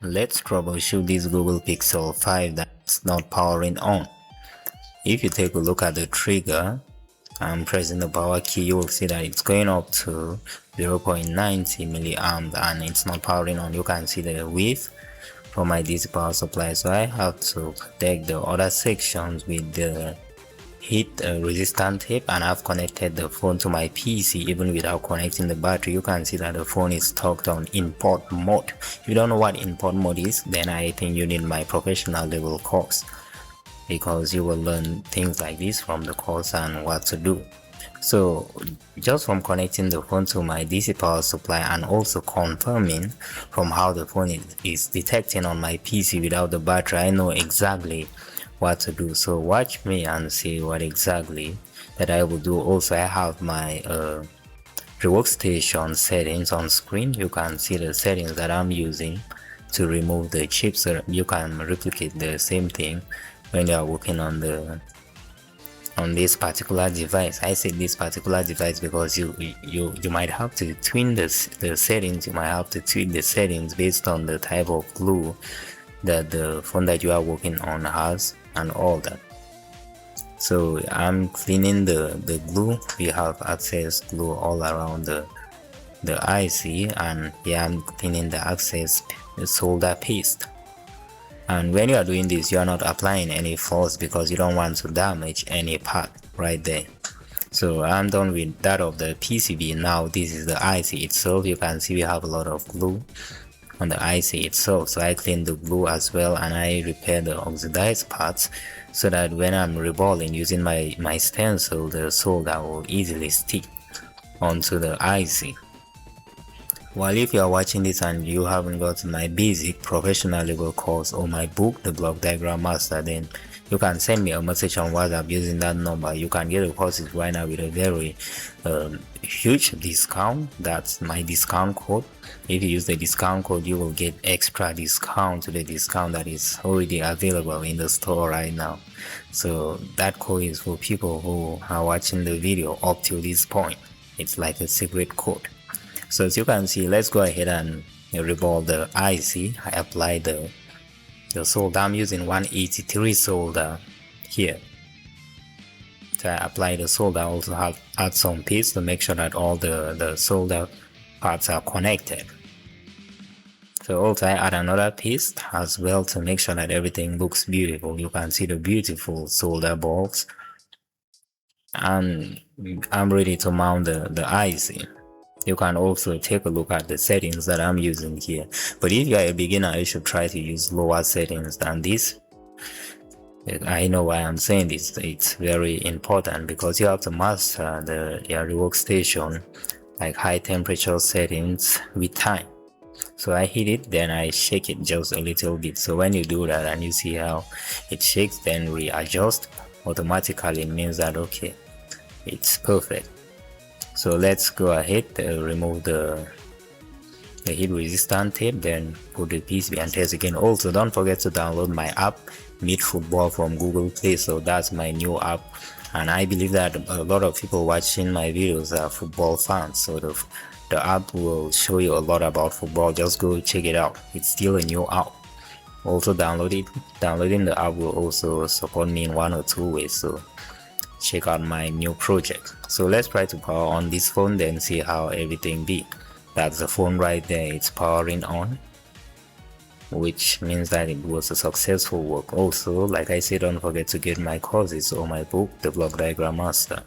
Let's troubleshoot this Google Pixel 5 that's not powering on. If you take a look at the trigger, I'm pressing the power key, you will see that it's going up to 0.90 milliamp and it's not powering on. You can see the width from my DC power supply, so I have to protect the other sections with the heat resistant tape, and I've connected the phone to my PC even without connecting the battery. You can see that the phone is tucked on import mode. If you don't know what import mode is, then I think you need my professional level course, because you will learn things like this from the course and what to do. So just from connecting the phone to my DC power supply and also confirming from how the phone is detecting on my PC without the battery, I know exactly what to do. So watch me and see what exactly that I will do. Also, I have my workstation settings on screen. You can see the settings that I'm using to remove the chip, so you can replicate the same thing when you are working on this particular device. I say this particular device because you might have to tune the settings. You might have to tweak the settings based on the type of glue that the phone that you are working on has and all that. So I'm cleaning the glue. We have access glue all around the IC, and here I'm cleaning the access solder paste. And when you are doing this, you are not applying any force because you don't want to damage any part right there. So I'm done with that of the PCB. Now this is the IC itself. You can see we have a lot of glue on the IC itself, so I clean the glue as well, and I repair the oxidized parts so that when I'm reballing using my stencil, the solder will easily stick onto the IC. While if you are watching this and you haven't gotten my basic professional level course or my book, The Block Diagram Master, then you can send me a message on WhatsApp using that number. You can get the courses right now with a very huge discount. That's my discount code. If you use the discount code, you will get extra discount to the discount that is already available in the store right now. So that code is for people who are watching the video up till this point. It's like a secret code. So as you can see, let's go ahead and revolve the IC. I apply the solder. I'm using 183 solder here. So I apply the solder. I also add some paste to make sure that all the solder parts are connected. So also I add another paste as well to make sure that everything looks beautiful. You can see the beautiful solder balls, and I'm ready to mount the IC. You can also take a look at the settings that I'm using here, but if you are a beginner, you should try to use lower settings than this. I know why I'm saying this. It's very important because you have to master your workstation, like high temperature settings, with time. So I hit it, then I shake it just a little bit. So when you do that and you see how it shakes, then readjust automatically. It means that okay, it's perfect. So let's go ahead, remove the heat resistant tape, then put the PCB and test again. Also, don't forget to download my app Meet Football from Google Play. So that's my new app, and I believe that a lot of people watching my videos are football fans. So the app will show you a lot about football. Just go check it out. It's still a new app. Also download it. Downloading the app will also support me in one or two ways. So check out my new project. So let's try to power on this phone, then see how everything be. That's the phone right there. It's powering on, which means that it was a successful work. Also, like I said, don't forget to get my courses or my book, The Block Diagram Master.